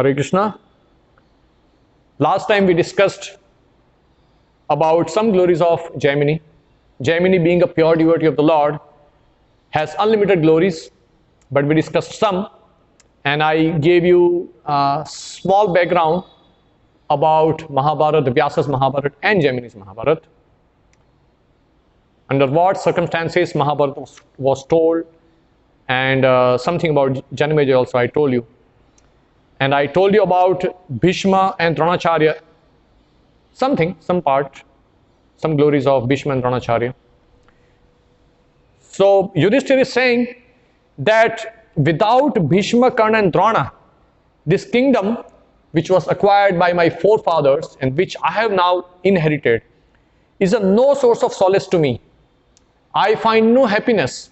Hare Krishna. Last time we discussed about some glories of Jaimini. Jaimini, being a pure devotee of the Lord, has unlimited glories, but we discussed some, and I gave you a small background about Mahabharata, Vyasa's Mahabharata and Jaimini's Mahabharata. Under what circumstances Mahabharata was told, and something about Jaiminiya also I told you. And I told you about Bhishma and Dronacharya, some glories of Bhishma and Dronacharya. So Yudhisthira is saying that without Bhishma, Karna and Drona, this kingdom which was acquired by my forefathers and which I have now inherited is of no source of solace to me. I find no happiness.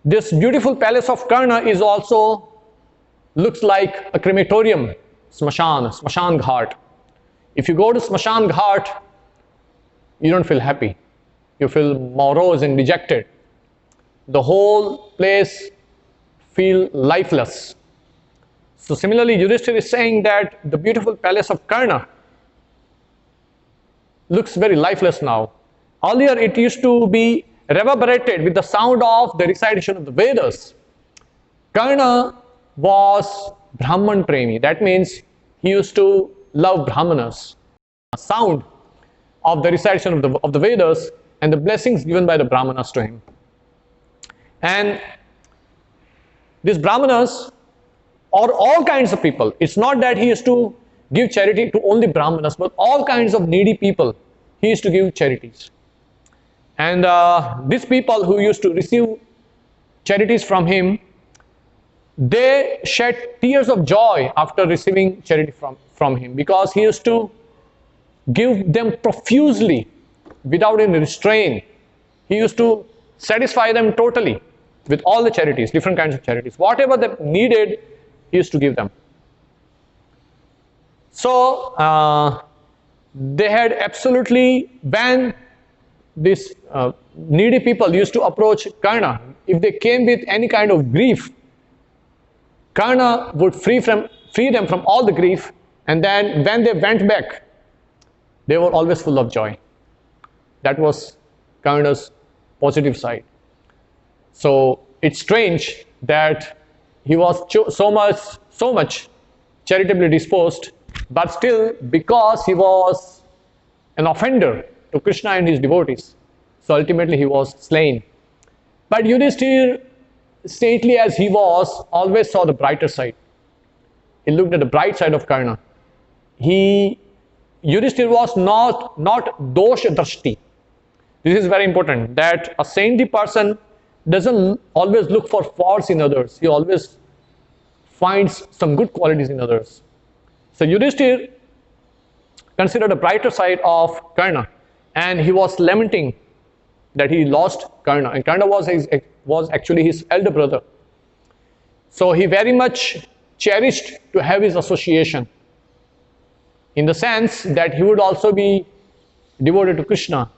This beautiful palace of Karna is also looks like a crematorium, Smashan Ghat. If you go to Smashan Ghat, you don't feel happy. You feel morose and dejected. The whole place feels lifeless. So similarly, Yudhisthira is saying that the beautiful palace of Karna looks very lifeless now. Earlier it used to be reverberated with the sound of the recitation of the Vedas. Karna was Brahman Premi. That means he used to love Brahmanas. The sound of the recitation of the Vedas and the blessings given by the Brahmanas to him. And these Brahmanas are all kinds of people. It's not that he used to give charity to only Brahmanas, but all kinds of needy people he used to give charities. And these people who used to receive charities from him, they shed tears of joy after receiving charity from him, because he used to give them profusely without any restraint. He used to satisfy them totally with all the charities, different kinds of charities. Whatever they needed, he used to give them. So they had absolutely banned this needy people used to approach Karna. If they came with any kind of grief, Karna would free them from all the grief, and then when they went back, they were always full of joy. That was Karna's positive side. So it's strange that he was so much charitably disposed, but still, because he was an offender to Krishna and his devotees, so ultimately he was slain. But Yudhisthira, stately as he was, always saw the brighter side. He looked at the bright side of Karna. Yudhisthira was not dosha drashti. This is very important, that a saintly person doesn't always look for faults in others. He always finds some good qualities in others. So Yudhisthira considered the brighter side of Karna, and he was lamenting that he lost Karna, and Karna was actually his elder brother. So he very much cherished to have his association, in the sense that he would also be devoted to Krishna.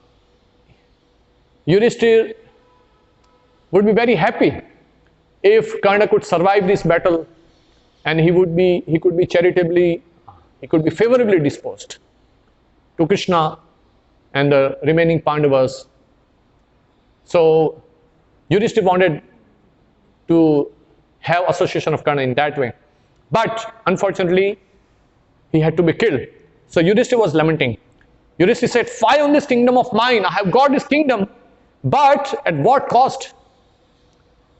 Yudhisthira would be very happy if Karna could survive this battle, and he could be favorably disposed to Krishna and the remaining Pandavas. So Yudhisthira wanted to have association of Karna in that way, but unfortunately he had to be killed. So Yudhisthira was lamenting. Yudhisthira said, "Fie on this kingdom of mine. I have got this kingdom, but at what cost?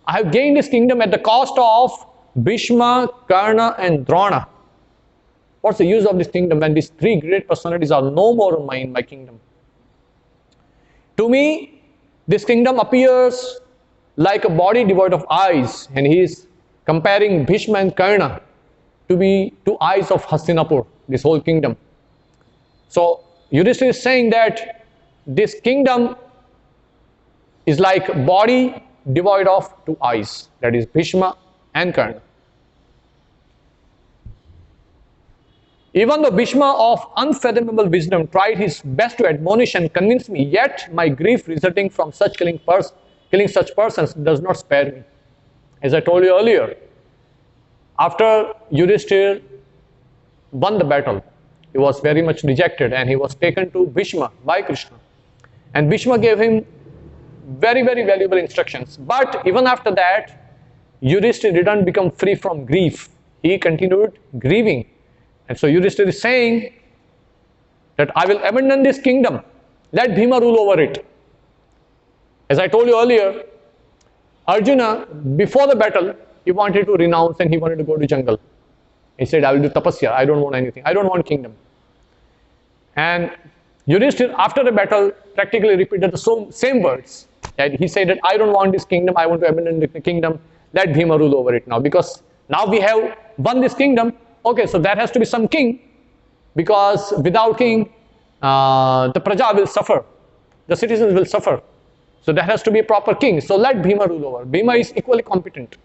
I have gained this kingdom at the cost of Bhishma, Karna and Drona. What's the use of this kingdom when these three great personalities are no more in my kingdom? To me, this kingdom appears like a body devoid of eyes," and he is comparing Bhishma and Karna to be two eyes of Hastinapur, this whole kingdom. So Yudhisthira is saying that this kingdom is like a body devoid of two eyes, that is Bhishma and Karna. Even though Bhishma of unfathomable wisdom tried his best to admonish and convince me, yet my grief resulting from such killing such persons does not spare me. As I told you earlier, after Yudhisthira won the battle, he was very much rejected and he was taken to Bhishma by Krishna. And Bhishma gave him very, very valuable instructions. But even after that, Yudhisthira didn't become free from grief. He continued grieving. And so Yudhisthira is saying that I will abandon this kingdom. Let Bhima rule over it. As I told you earlier, Arjuna, before the battle, he wanted to renounce and he wanted to go to jungle. He said, I will do tapasya. I don't want anything. I don't want kingdom. And Yudhisthira, after the battle, practically repeated the same words. And he said that I don't want this kingdom. I want to abandon the kingdom. Let Bhima rule over it now. Because now we have won this kingdom. Okay, so there has to be some king. Because without king, the praja will suffer. The citizens will suffer. So there has to be a proper king. So let Bhima rule over. Bhima is equally competent.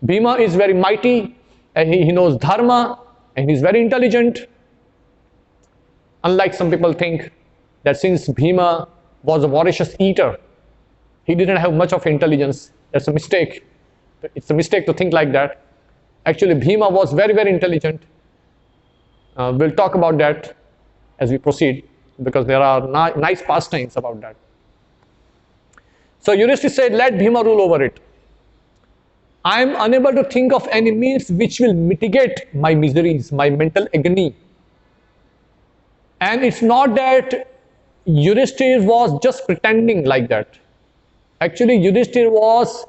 Bhima is very mighty and he knows dharma and he's very intelligent. Unlike some people think that since Bhima was a voracious eater, he didn't have much of intelligence. That's a mistake. It's a mistake to think like that. Actually, Bhima was very, very intelligent. We'll talk about that as we proceed because there are nice pastimes about that. So Yudhisthira said, let Bhima rule over it. I am unable to think of any means which will mitigate my miseries, my mental agony. And it's not that Yudhisthira was just pretending like that. Actually, Yudhisthira was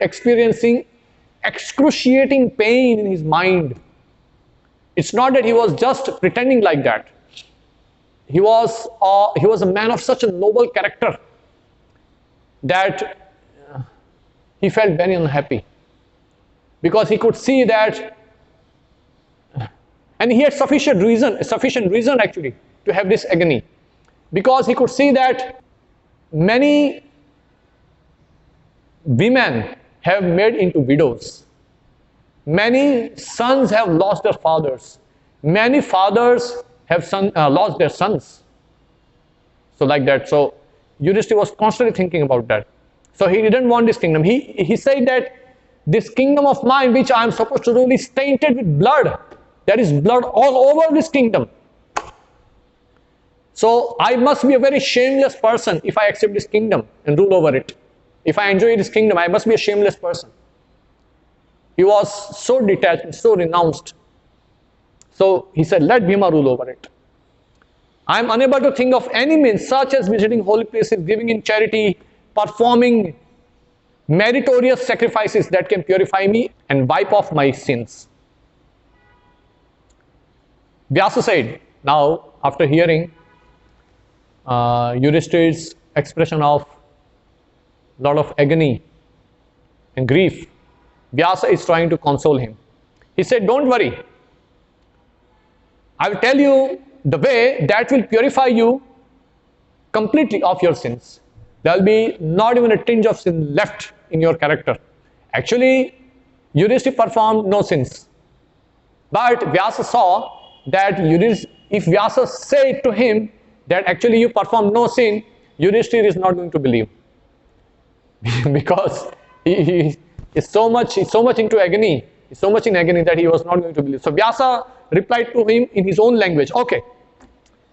experiencing excruciating pain in his mind. It's not that he was just pretending like that. He was a man of such a noble character that he felt very unhappy. Because he could see that, and he had sufficient reason actually to have this agony. Because he could see that many women have made into widows. Many sons have lost their fathers. Many fathers have lost their sons. So like that. So Yudhisthira was constantly thinking about that. So he didn't want this kingdom. He said that this kingdom of mine which I am supposed to rule is tainted with blood. There is blood all over this kingdom. So I must be a very shameless person if I accept this kingdom and rule over it. If I enjoy this kingdom, I must be a shameless person. He was so detached, so renounced. So he said, let Bhima rule over it. I am unable to think of any means such as visiting holy places, giving in charity, performing meritorious sacrifices that can purify me and wipe off my sins. Vyasa said, now after hearing Yudhisthira's expression of lot of agony and grief, Vyasa is trying to console him. He said, don't worry. I will tell you the way that will purify you completely of your sins. There will be not even a tinge of sin left in your character. Actually, Yudhisthira performed no sins. But Vyasa saw that if Vyasa said to him that actually you performed no sin, Yudhisthira is not going to believe. Because he is so much into agony. He's so much in agony that he was not going to believe. So Vyasa replied to him in his own language. Okay,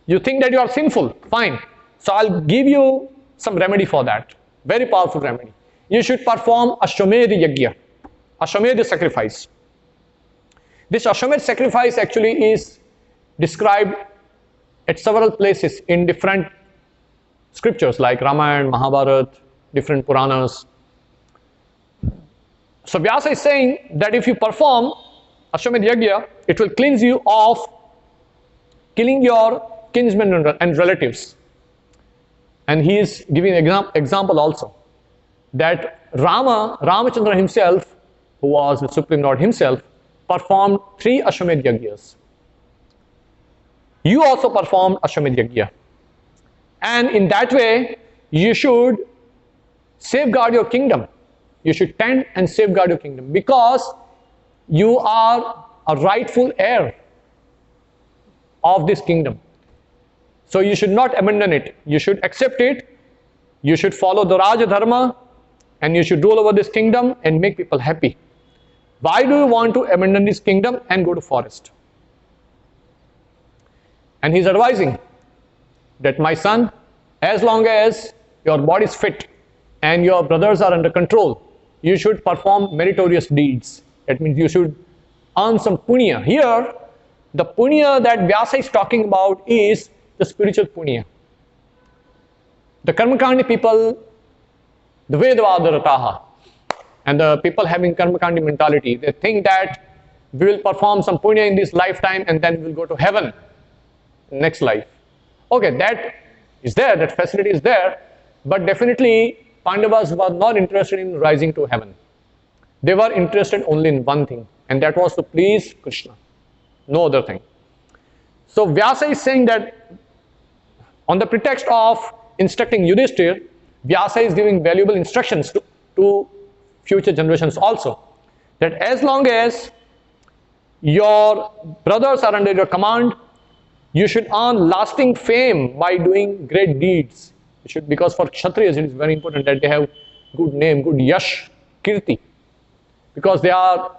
you think that you are sinful, fine. So I'll give you some remedy for that. Very powerful remedy. You should perform Ashvamedha yajna, Ashvamedha sacrifice. This Ashvamedha sacrifice actually is described at several places in different scriptures like Ramayana, Mahabharata, different Puranas. So Vyasa is saying that if you perform Ashvamedha yajna, it will cleanse you of killing your kinsmen and relatives. And he is giving an example also that Ramachandra himself, who was the Supreme Lord himself, performed 3 Ashvamedha yajnas. You also performed Ashvamedha yajna. And in that way, you should safeguard your kingdom. You should tend and safeguard your kingdom because you are a rightful heir of this kingdom. So you should not abandon it. You should accept it. You should follow the Raja Dharma and you should rule over this kingdom and make people happy. Why do you want to abandon this kingdom and go to forest? And he's advising that, my son, as long as your body is fit and your brothers are under control, you should perform meritorious deeds. That means you should earn some punya. Here, the punya that Vyasa is talking about is the spiritual punya. The Karmakandi people, the Vedavadarataha, and the people having Karmakandi mentality, they think that we will perform some punya in this lifetime and then we'll go to heaven next life. Okay, that is there, that facility is there, but definitely Pandavas were not interested in rising to heaven. They were interested only in one thing, and that was to please Krishna, no other thing. So Vyasa is saying that on the pretext of instructing Yudhisthira, Vyasa is giving valuable instructions to future generations also, that as long as your brothers are under your command, you should earn lasting fame by doing great deeds. Because for Kshatriyas it is very important that they have good name, good yash, kirti. Because they are,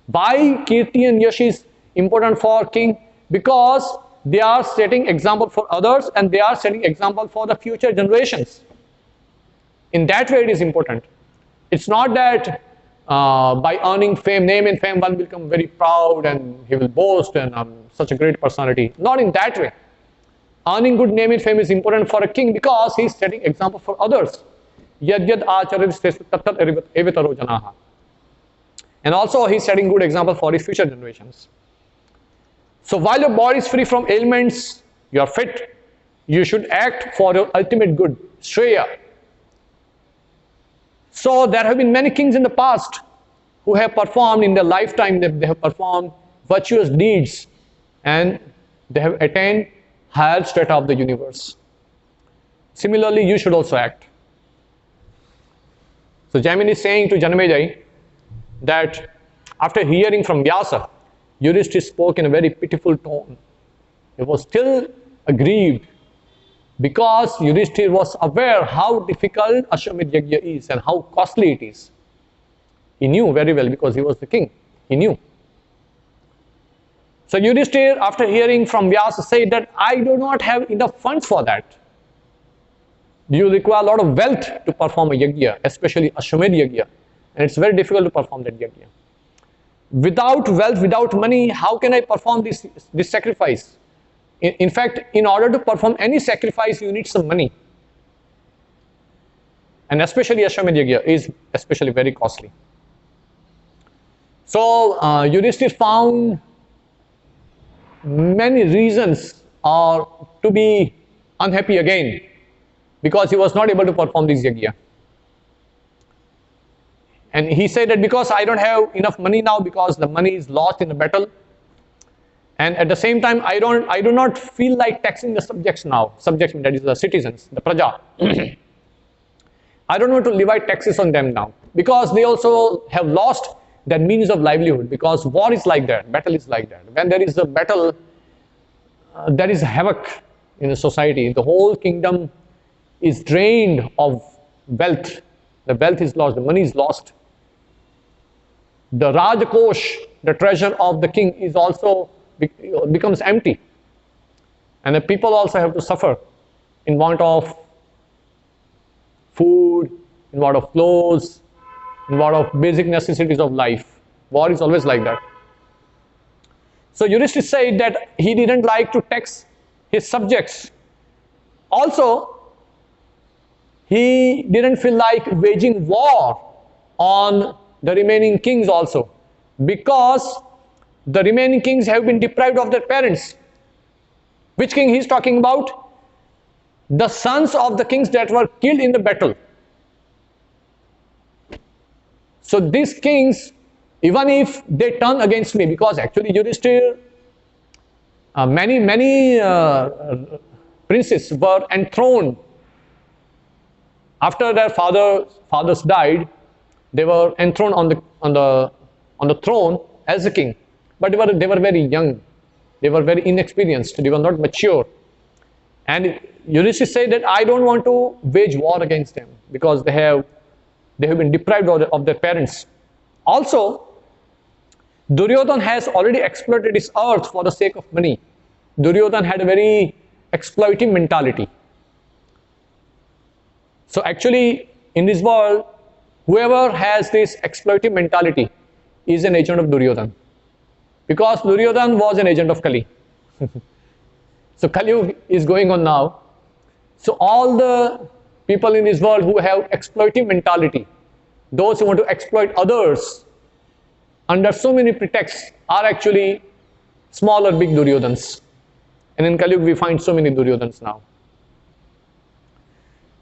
why kirti and yash is important for king? Because they are setting example for others and they are setting example for the future generations. In that way it is important. It's not that by earning fame, name and fame, one will become very proud and he will boast and such a great personality. Not in that way. Earning good name and fame is important for a king because he is setting example for others. Yad yad acharit tat tat evataro janaha. And also he is setting good example for his future generations. So while your body is free from ailments, you are fit, you should act for your ultimate good, Shreya. So there have been many kings in the past who have performed in their lifetime, they have performed virtuous deeds and they have attained higher strata of the universe. Similarly, you should also act. So Jaiminiya is saying to Jaiminiya that after hearing from Vyasa, Yudhisthira spoke in a very pitiful tone. He was still aggrieved because Yudhisthira was aware how difficult Ashvamedha Yajna is and how costly it is. He knew very well because he was the king. He knew. So Yudhisthira, after hearing from Vyasa, said that I do not have enough funds for that. You require a lot of wealth to perform a yajna, especially Ashvamedha Yajna. And it's very difficult to perform that yajna. Without wealth, without money, how can I perform this sacrifice? In fact, in order to perform any sacrifice, you need some money. And especially Ashvamedha Yajna is especially very costly. So Yudhisthira found many reasons to be unhappy again because he was not able to perform this yajna. And he said that because I don't have enough money now because the money is lost in the battle, and at the same time I do not feel like taxing the subjects now. Subjects, that is the citizens, the praja. I don't want to levy taxes on them now because they also have lost their means of livelihood, because war is like that, battle is like that. When there is a battle, there is havoc in the society. The whole kingdom is drained of wealth. The wealth is lost, the money is lost. The Rajakosh, the treasure of the king, is also becomes empty. And the people also have to suffer in want of food, in want of clothes, in want of basic necessities of life. War is always like that. So Yudhisthira said that he didn't like to tax his subjects. Also, he didn't feel like waging war on the remaining kings also, because the remaining kings have been deprived of their parents. Which king he is talking about? The sons of the kings that were killed in the battle. So these kings, even if they turn against me, because actually Yudhisthira, many princes were enthroned. After their fathers died, they were enthroned on the throne as a king. But they were very young. They were very inexperienced. They were not mature. And Yudhisthira said that I don't want to wage war against them because they have been deprived of their parents. Also, Duryodhan has already exploited his earth for the sake of money. Duryodhan had a very exploiting mentality. So actually, in this world, whoever has this exploitive mentality is an agent of Duryodhan. Because Duryodhan was an agent of Kali. So Kali is going on now. So all the people in this world who have exploitive mentality, those who want to exploit others under so many pretexts, are actually small or big Duryodhans. And in Kali we find so many Duryodhans now.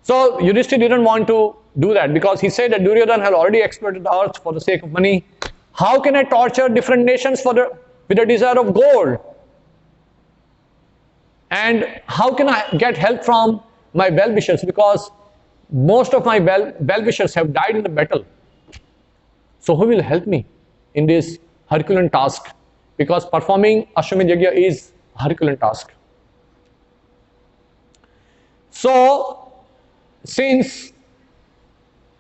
So Yudhisthira didn't want to do that because he said that Duryodhan had already exploited the earth for the sake of money. How can I torture different nations with the desire of gold? And how can I get help from my well-wishers? Because most of my well-wishers have died in the battle. So who will help me in this Herculean task? Because performing Ashvamedha Yajna is a Herculean task. So, since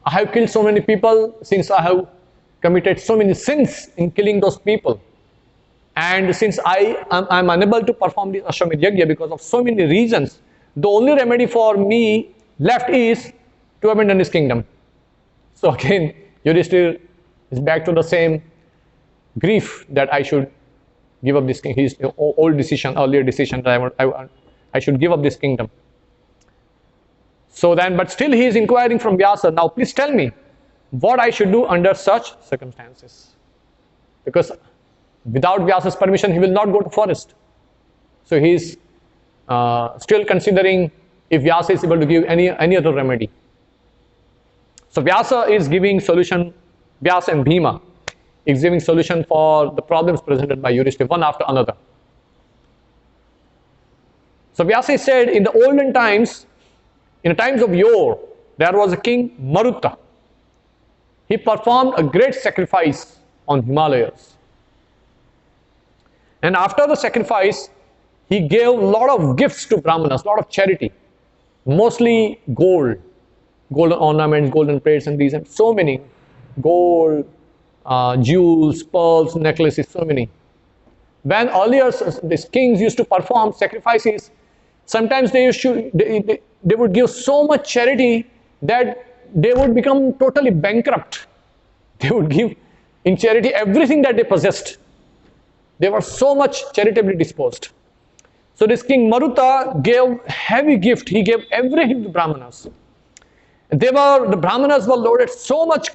I have killed so many people, since I have committed so many sins in killing those people, and since I am unable to perform this Ashvamedha Yajna because of so many reasons, the only remedy for me left is to abandon this kingdom. So again, Yudhisthira is back to the same grief that I should give up this kingdom. His earlier decision that I should give up this kingdom. So then, but still he is inquiring from Vyasa, now please tell me what I should do under such circumstances. Because without Vyasa's permission, he will not go to forest. So he is still considering if Vyasa is able to give any other remedy. So Vyasa is giving solution, Vyasa and Bhima is giving solution for the problems presented by Yudhisthira, one after another. So Vyasa said, in the olden times, in the times of yore, there was a king Maruta. He performed a great sacrifice on Himalayas. And after the sacrifice, he gave a lot of gifts to Brahmanas, a lot of charity, mostly gold, golden ornaments, golden plates, and these, and so many gold, jewels, pearls, necklaces, so many. When earlier these kings used to perform sacrifices, sometimes they would give so much charity that they would become totally bankrupt. They would give in charity everything that they possessed. They were so much charitably disposed. So this king Maruta gave heavy gift. He gave everything to Brahmanas. The Brahmanas were loaded so much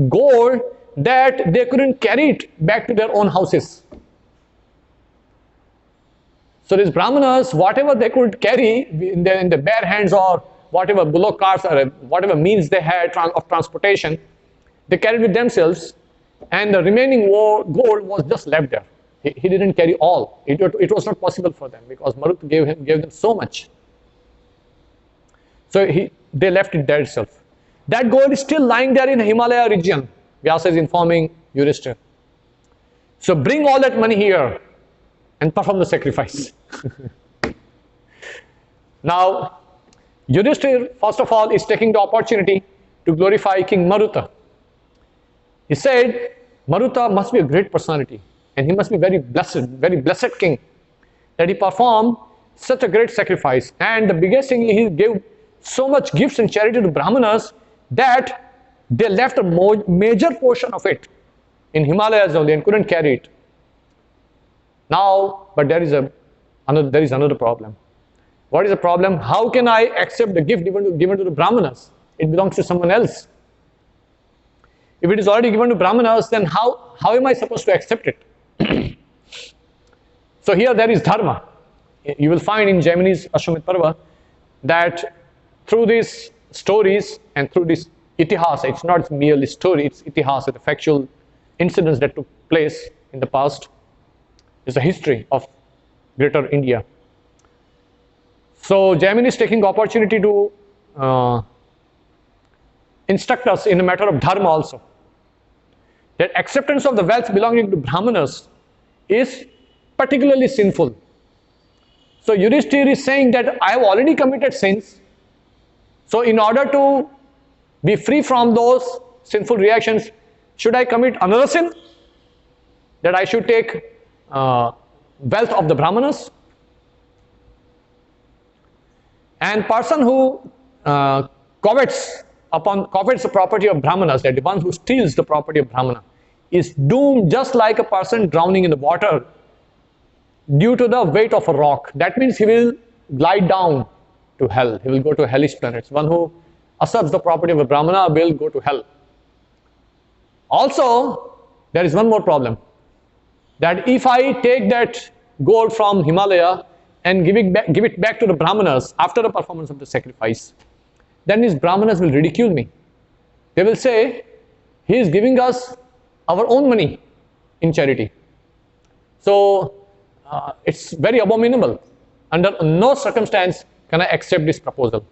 gold that they couldn't carry it back to their own houses. So these Brahmanas, whatever they could carry in the bare hands or whatever bullock carts or whatever means they had of transportation, they carried with themselves, and the remaining gold was just left there. He didn't carry all. It was not possible for them because Marut gave them so much. So they left it there itself. That gold is still lying there in the Himalaya region. Vyasa is informing Yudhisthira. So bring all that money here and perform the sacrifice. Now, Yudhisthira, first of all, is taking the opportunity to glorify King Maruta. He said, Maruta must be a great personality, and he must be very blessed king, that he performed such a great sacrifice. And the biggest thing, he gave so much gifts and charity to Brahmanas that they left a major portion of it in Himalayas only and couldn't carry it. Now, but there is another problem. What is the problem? How can I accept the gift given to the Brahmanas? It belongs to someone else. If it is already given to Brahmanas, then how am I supposed to accept it? So here there is dharma. You will find in Jaimini's Ashvamedha Parva that through these stories and through this itihasa, it's not merely story, it's itihasa, the factual incidents that took place in the past. It's a history of greater India. So Jaimini is taking opportunity to instruct us in a matter of dharma also. That acceptance of the wealth belonging to Brahmanas is particularly sinful. So Yudhisthira is saying that I have already committed sins. So in order to be free from those sinful reactions, should I commit another sin? that I should take wealth of the Brahmanas. And person who covets the property of Brahmanas, that the one who steals the property of Brahmana, is doomed just like a person drowning in the water due to the weight of a rock. That means he will glide down to hell. He will go to hellish planets. One who usurps the property of a Brahmana will go to hell. Also, there is one more problem. That if I take that gold from Himalaya and give it back to the Brahmanas after the performance of the sacrifice, then these Brahmanas will ridicule me. They will say, he is giving us our own money in charity. So, it's very abominable. Under no circumstance can I accept this proposal,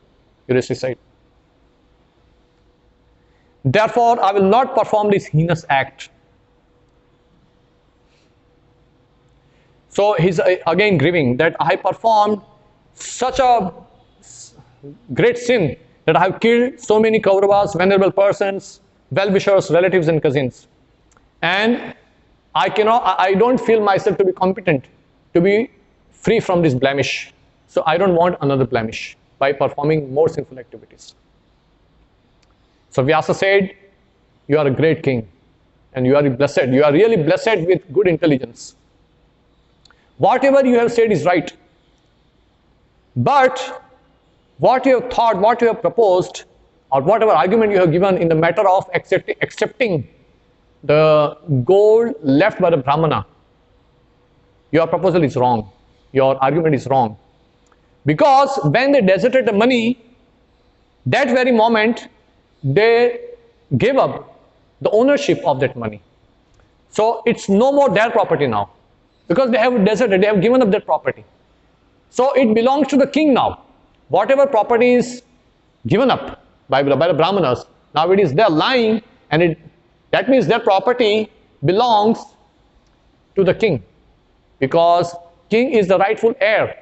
Yudhisthira said. Therefore, I will not perform this heinous act. So he's again grieving that I performed such a great sin that I have killed so many Kauravas, venerable persons, well-wishers, relatives and cousins. And I don't feel myself to be competent, to be free from this blemish. So I don't want another blemish by performing more sinful activities. So Vyasa said, you are a great king and you are blessed. You are really blessed with good intelligence. Whatever you have said is right. But what you have thought, what you have proposed, or whatever argument you have given in the matter of accepting the gold left by the Brahmana, your proposal is wrong. Your argument is wrong. Because when they deserted the money, that very moment, they gave up the ownership of that money. So it's no more their property now. Because they have deserted, they have given up that property. So it belongs to the king now. Whatever property is given up by the Brahmanas, now it is there lying, and that means their property belongs to the king. Because king is the rightful heir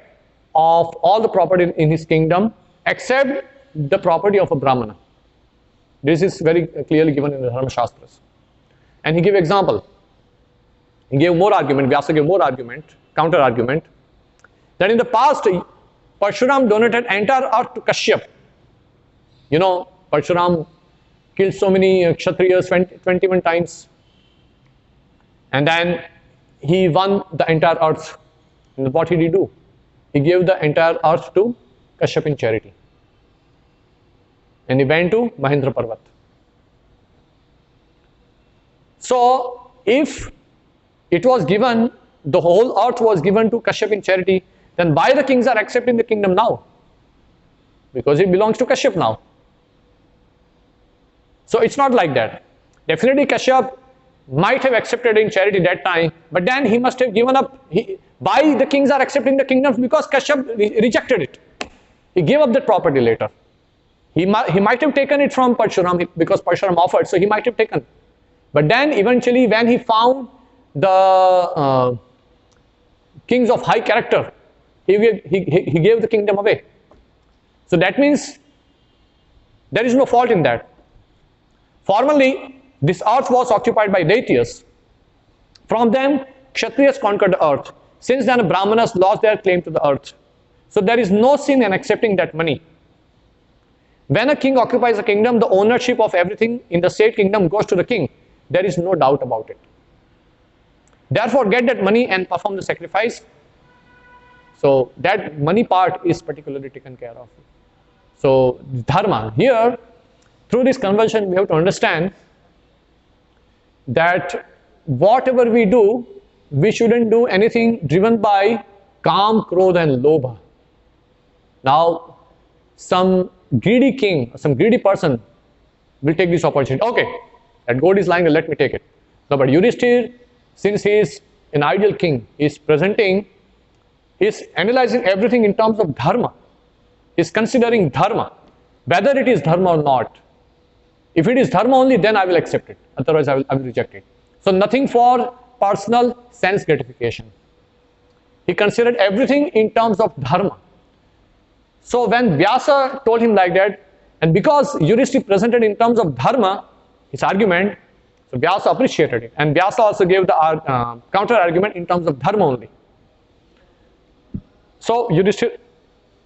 of all the property in his kingdom except the property of a Brahmana. This is very clearly given in the Dharma Shastras. And he gave example. He gave more argument, Vyasa gave more argument, counter argument, that in the past, Parshuram donated entire earth to Kashyap. You know, Parshuram killed so many Kshatriyas 21 times. And then he won the entire earth. And what did he do? He gave the entire earth to Kashyap in charity. And he went to Mahendra Parvat. So, if it was given, the whole earth was given to Kashyap in charity, then why the kings are accepting the kingdom now? Because it belongs to Kashyap now. So it's not like that. Definitely Kashyap might have accepted in charity that time, but then he must have given up. Why the kings are accepting the kingdom? Because Kashyap rejected it. He gave up that property later. He might have taken it from Parshuram because Parshuram offered, so he might have taken. But then eventually when he found the kings of high character, he gave the kingdom away. So that means there is no fault in that. Formerly, this earth was occupied by deities. From them, Kshatriyas conquered the earth. Since then, Brahmanas lost their claim to the earth. So there is no sin in accepting that money. When a king occupies a kingdom, the ownership of everything in the state kingdom goes to the king. There is no doubt about it. Therefore, get that money and perform the sacrifice. So that money part is particularly taken care of. So dharma. Here, through this conversion, we have to understand that whatever we do, we shouldn't do anything driven by Kam, Krodha and Lobha. Now, some greedy king, some greedy person will take this opportunity. Okay, that gold is lying there, let me take it. No, but Yudhisthira, since he is an ideal king, he is presenting, he is analyzing everything in terms of dharma. He is considering dharma, whether it is dharma or not. If it is dharma only, then I will accept it. Otherwise, I will reject it. So nothing for personal sense gratification. He considered everything in terms of dharma. So when Vyasa told him like that, and because Yudhisthira presented in terms of dharma, his argument, So Vyasa appreciated it, and Vyasa also gave the counter argument in terms of dharma only. So Yudhisthira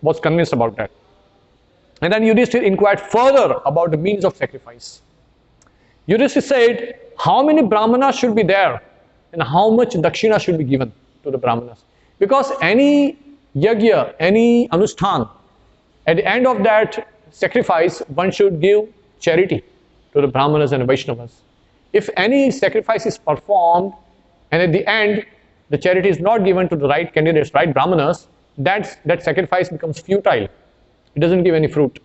was convinced about that. And then Yudhisthira inquired further about the means of sacrifice. Yudhisthira said, how many brahmanas should be there and how much dakshina should be given to the brahmanas? Because any yajna, any anusthan, at the end of that sacrifice, one should give charity to the brahmanas and Vaishnavas. If any sacrifice is performed and at the end the charity is not given to the right candidates, right brahmanas, that sacrifice becomes futile. It doesn't give any fruit.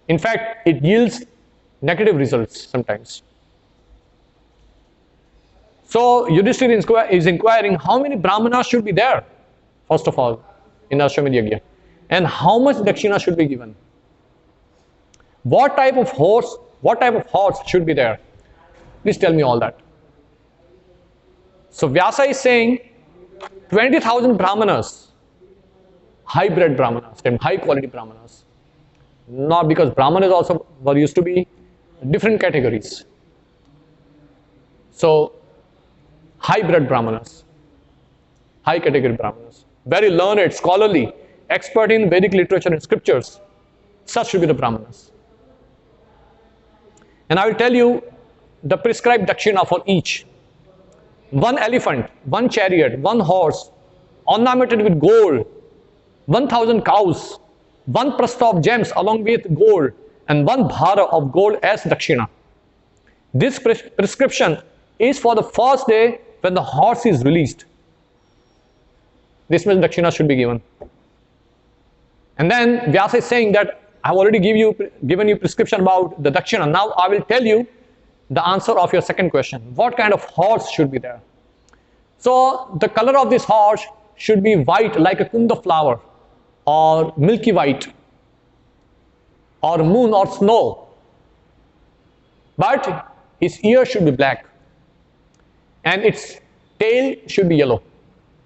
In fact, it yields negative results sometimes. So Yudhisthira is inquiring how many brahmanas should be there, first of all, in Ashvamedha Yajna, and how much dakshina should be given. What type of horse should be there? Please tell me all that. So Vyasa is saying 20,000 brahmanas, high-bred brahmanas and high-quality brahmanas. Not because brahmanas also were used to be different categories. So high-bred brahmanas, high-category brahmanas, very learned, scholarly, expert in Vedic literature and scriptures. Such should be the brahmanas. And I will tell you the prescribed dakshina for each. One elephant, one chariot, one horse, ornamented with gold, 1,000 cows, one prastha of gems along with gold, and one bhara of gold as dakshina. This prescription is for the first day when the horse is released. This means dakshina should be given. And then Vyasa is saying that I have already given you prescription about the dakshina. Now I will tell you the answer of your second question. What kind of horse should be there? So the color of this horse should be white like a kunda flower, or milky white, or moon or snow. But his ear should be black and its tail should be yellow.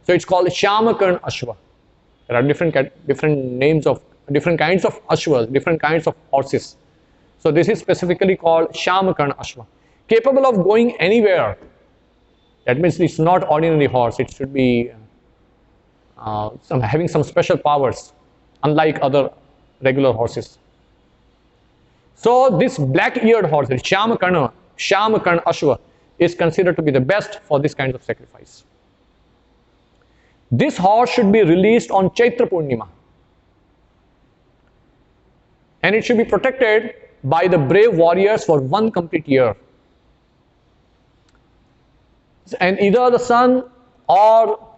So it's called Shamakarn Ashva. There are different names of different kinds of ashvas, different kinds of horses. So this is specifically called Shamakarn Ashva. Capable of going anywhere. That means it's not ordinary horse. It should be having some special powers, unlike other regular horses. So this black-eared horse, Shamakarn Ashva, is considered to be the best for this kind of sacrifice. This horse should be released on Chaitra Purnima. And it should be protected by the brave warriors for one complete year. And either the son or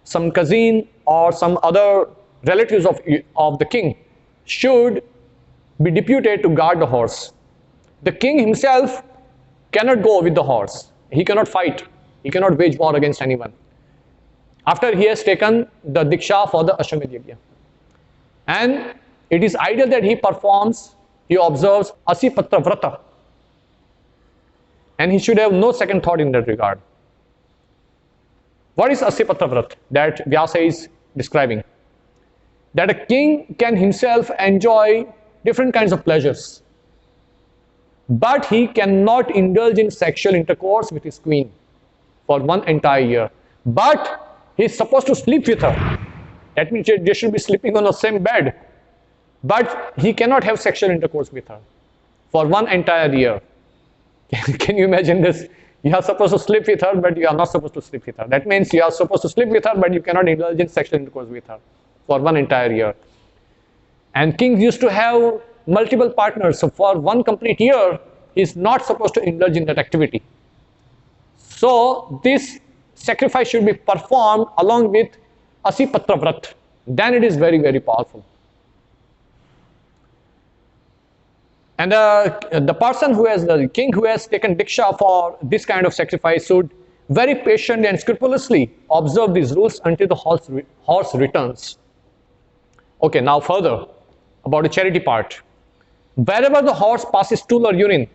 some cousin or some other relatives of the king should be deputed to guard the horse. The king himself cannot go with the horse. He cannot fight. He cannot wage war against anyone after he has taken the diksha for the Ashvamedha Yajna. And it is ideal that he observes Asipatra Vrata. And he should have no second thought in that regard. What is Asipatra Vrata that Vyasa is describing? That a king can himself enjoy different kinds of pleasures, but he cannot indulge in sexual intercourse with his queen for one entire year. But he is supposed to sleep with her. That means they should be sleeping on the same bed. But he cannot have sexual intercourse with her for one entire year. Can you imagine this? You are supposed to sleep with her, but you are not supposed to sleep with her. That means you are supposed to sleep with her, but you cannot indulge in sexual intercourse with her for one entire year. And kings used to have multiple partners. So for one complete year, he is not supposed to indulge in that activity. So this sacrifice should be performed along with Asipatra Vrat. Then it is very, very powerful. And the person the king who has taken diksha for this kind of sacrifice should very patiently and scrupulously observe these rules until the horse returns. Okay, now further about the charity part. Wherever the horse passes stool or urine,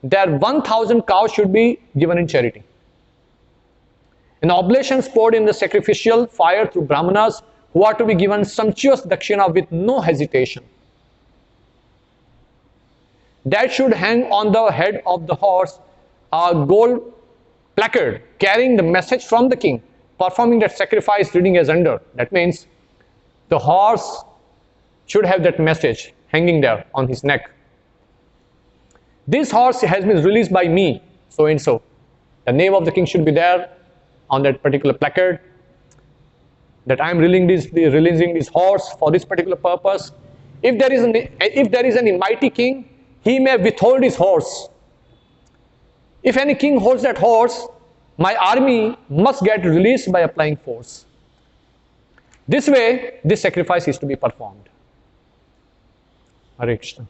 there 1,000 cows should be given in charity. And oblations poured in the sacrificial fire through brahmanas who are to be given sumptuous dakshina with no hesitation. That should hang on the head of the horse a gold placard carrying the message from the king, performing that sacrifice reading as under. That means the horse should have that message hanging there on his neck. This horse has been released by me, so and so. The name of the king should be there on that particular placard, that I am releasing this horse for this particular purpose. If there is any mighty king, he may withhold his horse. If any king holds that horse, my army must get released by applying force. This way, this sacrifice is to be performed. Hare Krishna.